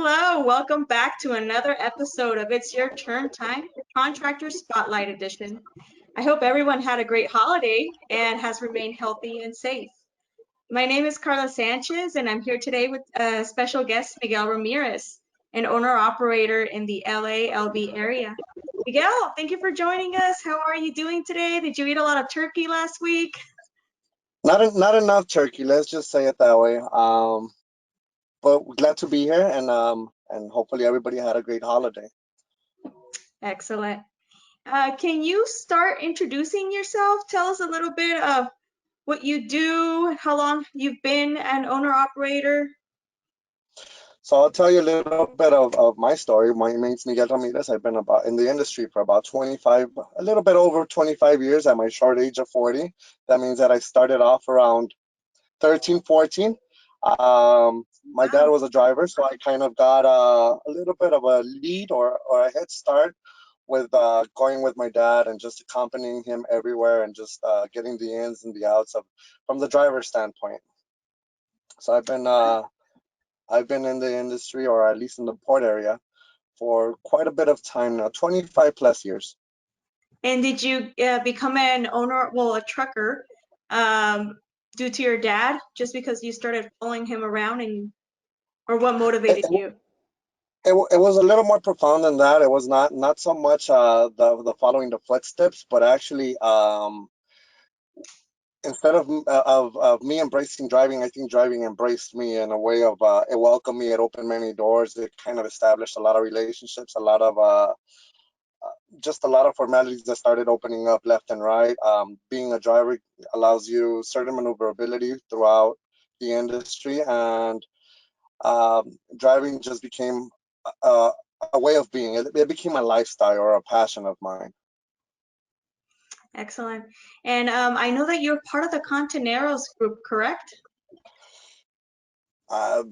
Hello, welcome back to another episode of It's Your Turn Time, Contractor Spotlight Edition. I hope everyone had a great holiday and has remained healthy and safe. My name is Karla Sanchez, and I'm here today with special guest Miguel Ramirez, an owner-operator in the LA-LB area. Miguel, thank you for joining us. How are you doing today? Did you eat a lot of turkey last week? Not enough turkey, let's just say it that way. But glad to be here, and hopefully everybody had a great holiday. Excellent. Can you start introducing yourself? Tell us a little bit of what you do, how long you've been an owner-operator. So I'll tell you a little bit of my story. My name's Miguel Ramirez. I've been about in the industry for about 25, a little bit over 25 years at my short age of 40. That means that I started off around 13, 14. My dad Wow. was a driver, so I kind of got a little bit of a lead or a head start with going with my dad and just accompanying him everywhere and just getting the ins and the outs of from the driver's standpoint. So I've been in the industry, or at least in the port area, for quite a bit of time now, 25 plus years. And did you become an owner, well, a trucker, due to your dad, just because you started following him around, or what It, motivated it, you? it was a little more profound than that. It was not so much the following the footsteps, but actually instead of me embracing driving, I think driving embraced me in a way of it welcomed me. It opened many doors. It kind of established a lot of relationships, a lot of just a lot of formalities that started opening up left and right. Being a driver allows you certain maneuverability throughout the industry, and driving just became a, a way of being. It became a lifestyle or a passion of mine. Excellent. And I know that you're part of the Kontaineroz Group, correct? Uh,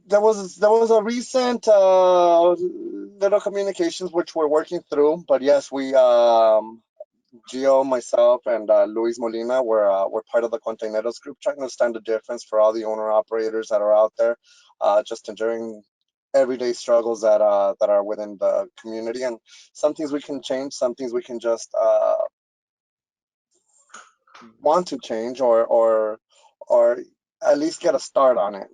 there was a recent little communications which we're working through, but yes, we Gio, myself, and Luis Molina were part of the Kontaineroz Group, trying to understand the difference for all the owner operators that are out there, just enduring everyday struggles that are within the community, and some things we can change, some things we can just want to change, or at least get a start on it.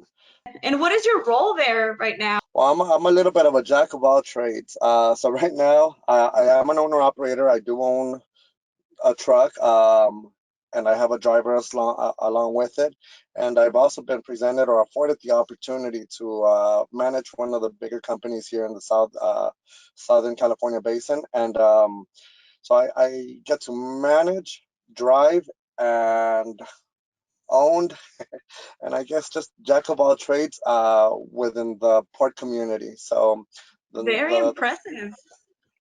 And what is your role there right now? Well, I'm a little bit of a jack of all trades. So right now, I am an owner operator. I do own a truck, and I have a driver along with it. And I've also been presented or afforded the opportunity to manage one of the bigger companies here in the Southern California basin. And so I get to manage, drive, and owned, and I guess just jack of all trades within the port community. So Very the impressive.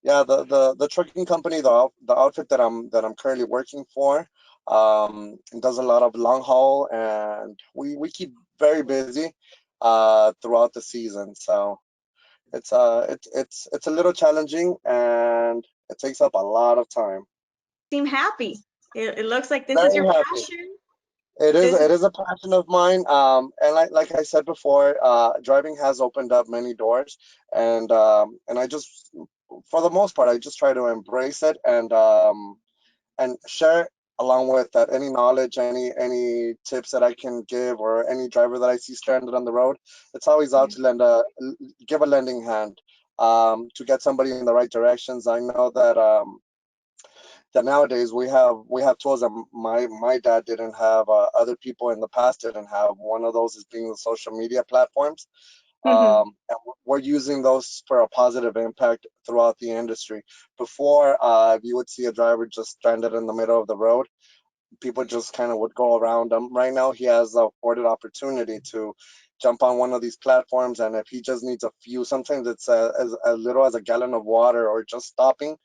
yeah, the trucking company, the outfit that I'm currently working for, does a lot of long haul, and we keep very busy throughout the season. So it's a little challenging, and it takes up a lot of time. Seem happy. It looks like this is Very your happy. passion. This It is is a passion of mine. And like I said before, driving has opened up many doors, and I just, for the most part, I just try to embrace it and share along with that any knowledge, any tips that I can give, or any driver that I see stranded on the road. It's always out to give a lending hand, to get somebody in the right directions. I know that nowadays we have tools that my dad didn't have, other people in the past didn't have. One of those is being the social media platforms, Mhm. and we're using those for a positive impact throughout the industry. Before, you would see a driver just stranded in the middle of the road, people just kind of would go around him. Right now, he has the afforded opportunity to jump on one of these platforms, and if he just needs a few, sometimes it's as little as a gallon of water or just stopping,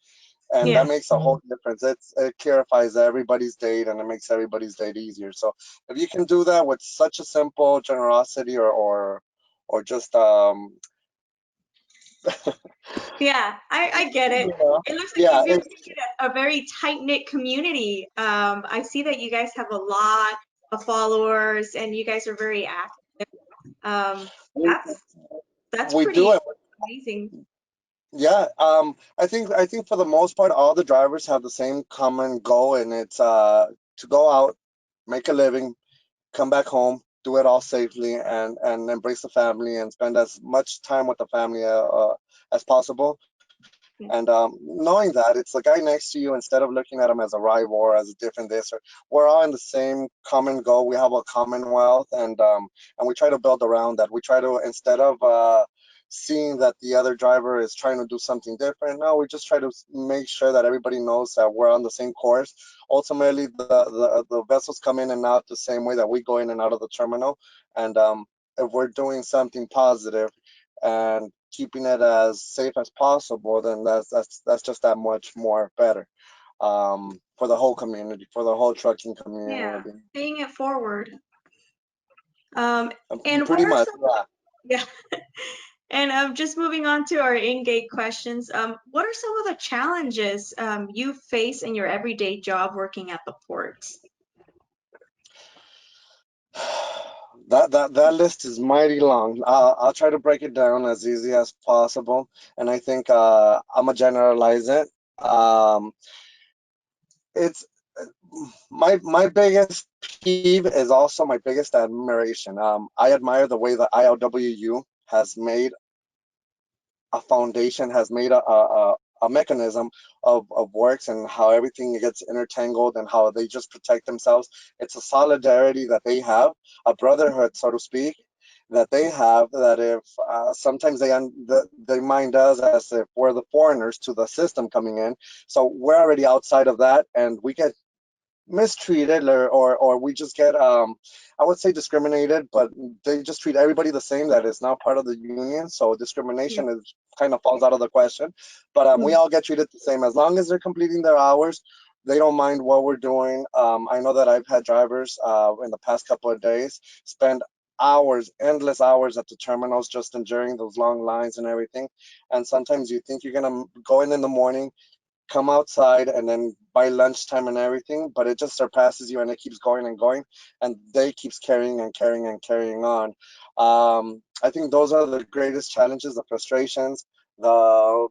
and that Yeah. makes a whole difference. It clarifies everybody's date, and it makes everybody's date easier. So if you can do that with such a simple generosity, or just Yeah, I get it. you know, It looks like yeah, you've been making a very tight-knit community. I see that you guys have a lot of followers and you guys are very active. we That's That's We do pretty it. amazing. Yeah, I think for the most part, all the drivers have the same common goal, and it's to go out, make a living, come back home, do it all safely, and embrace the family and spend as much time with the family as possible. Yeah. And knowing that it's the guy next to you, instead of looking at him as a rival or as a different this, or we're all in the same common goal. We have a commonwealth, and we try to build around that. We try to, instead of seeing that the other driver is trying to do something different, no, we just try to make sure that everybody knows that we're on the same course. Ultimately, the vessels come in and out the same way that we go in and out of the terminal, and if we're doing something positive and keeping it as safe as possible, then that's just that much more better, for the whole community, for the whole trucking Yeah, community. paying it forward. And what Pretty are much, some, yeah. yeah, and just moving on to our in-gate questions, what are some of the challenges you face in your everyday job working at the ports? That list is mighty long. I'll try to break it down as easy as possible, and I think I'm gonna generalize it. It's my biggest peeve is also my biggest admiration. I admire the way that ILWU has made a foundation, has made a mechanism of works, and how everything gets intertangled and how they just protect themselves. It's a solidarity that they have, a brotherhood, so to speak, that they have, that if sometimes they mind us as if we're the foreigners to the system coming in. So we're already outside of that, and we get mistreated, or we just get I would say discriminated, but they just treat everybody the same that is not part of the union. So Yeah. discrimination is kind of falls out of the question. But we Mm. all get treated the same as long as they're completing their hours. They don't mind what we're doing. I know that I've had drivers in the past couple of days spend hours, endless hours at the terminals, just enduring those long lines and everything. And sometimes you think you're gonna go in the morning, come outside, and then by lunchtime and everything, but it just surpasses you, and it keeps going and going, and they keeps carrying and carrying and carrying on. I think those are the greatest challenges, the frustrations, the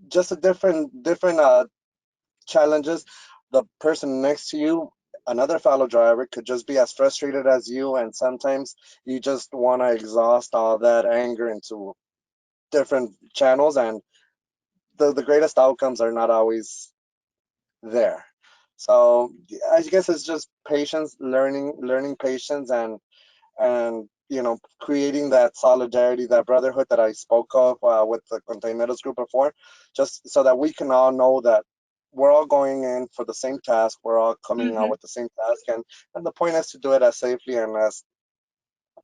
just a different challenges. The person next to you, another fellow driver, could just be as frustrated as you, and sometimes you just want to exhaust all that anger into different channels, and the greatest outcomes are not always there. So I guess it's just patience, learning patience, and creating that solidarity, that brotherhood that I spoke of with the Kontaineroz Group before, just so that we can all know that we're all going in for the same task, we're all coming out Hmm. with the same task, and the point is to do it as safely and as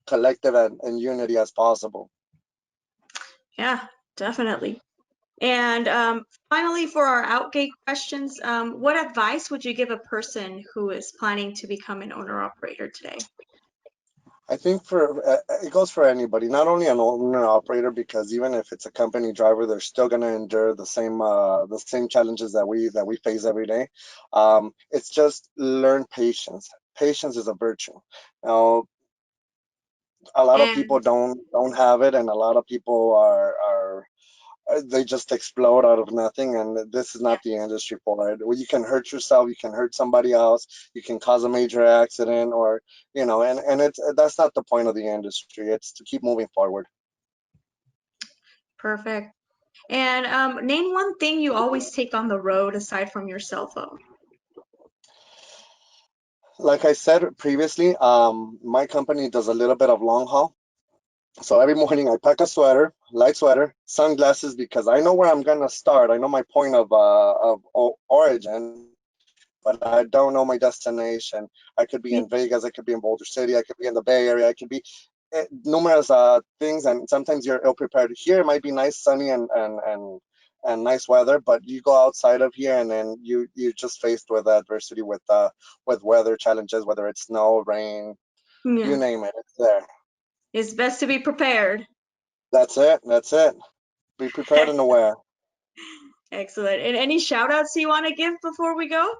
collective and unity as possible. Yeah, definitely. And finally, for our outgate questions, what advice would you give a person who is planning to become an owner operator today? I think for it goes for anybody, not only an owner operator, because even if it's a company driver, they're still going to endure the same challenges that we face every day. It's just learn patience. Patience is a virtue. Now, a lot of people And don't have it, and a lot of people are they just explode out of nothing, and this is yeah, not the industry for it. Well, you can hurt yourself, you can hurt somebody else, you can cause a major accident, or and it's that's not the point of the industry. It's to keep moving forward. perfect. And name one thing you always take on the road aside from your cell phone. Like I said previously, my company does a little bit of long haul. So every morning I pack a sweater, light sweater, sunglasses, because I know where I'm gonna start. I know my point of origin, but I don't know my destination. I could be in Vegas, I could be in Boulder City, I could be in the Bay Area, I could be numerous things, and sometimes you're ill prepared. Here it might be nice, sunny, and nice weather, but you go outside of here, and then you just faced with adversity, with weather challenges, whether it's snow, rain, you Yeah, name it, it's there. it's best to be prepared. That's it. That's it. Be prepared and aware. Excellent. And any shout outs you want to give before we go?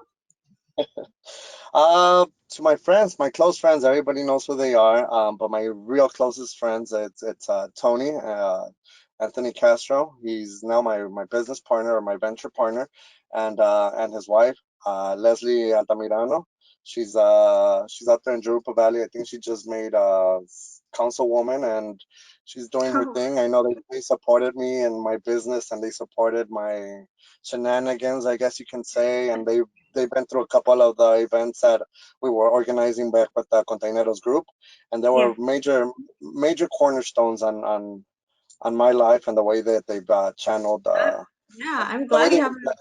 To my friends, my close friends, everybody knows who they are. But my real closest friends, it's Tony, Anthony Castro. He's now my business partner or my venture partner, and his wife, Leslie Altamirano. She's out there in Jurupa Valley. I think she just made councilwoman, and she's doing her Oh, thing. I know they supported me in my business, and they supported my shenanigans, I guess you can say, and they've been through a couple of the events that we were organizing back with the Kontaineroz Group, and there yeah. were major cornerstones on my life and the way that they've channeled Yeah, I'm the way glad you they have reflect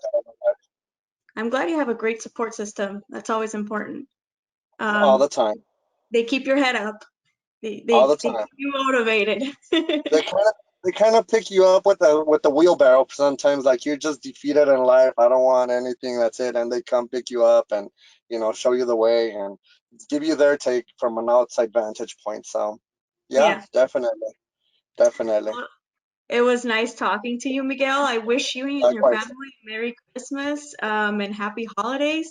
I'm glad you have a great support system. That's always important. all Um, the time, they keep your head up. all the They time. keep you motivated. They kind of pick you up with the wheelbarrow sometimes, like you're just defeated in life. I don't want anything. That's it, and they come pick you up and show you the way and give you their take from an outside vantage point. So, yeah, Yeah. definitely, definitely. Well, it was nice talking to you, Miguel. I wish you and your Likewise. family Merry Christmas, and Happy Holidays.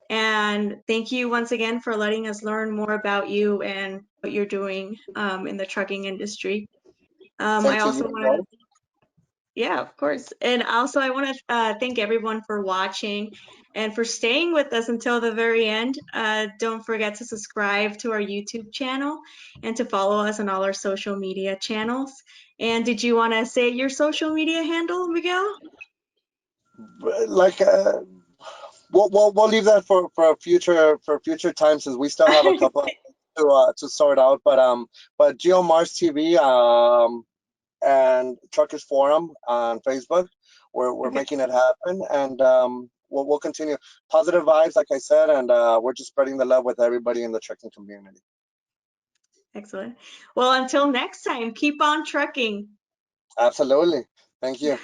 And thank you once again for letting us learn more about you and what you're doing, in the trucking industry. Same I to also you as want well. to Yeah, of course. And also, I want to thank everyone for watching and for staying with us until the very end. Don't forget to subscribe to our YouTube channel and to follow us on all our social media channels. And did you want to say your social media handle, Miguel? Like we'll leave that for future time since we still have a couple to sort out. But Geo Mars TV and Truckers Forum on Facebook, we're Okay, making it happen, and we'll continue positive vibes, like I said, and we're just spreading the love with everybody in the trucking community. excellent. Well, until next time, keep on trucking. Absolutely. Thank you.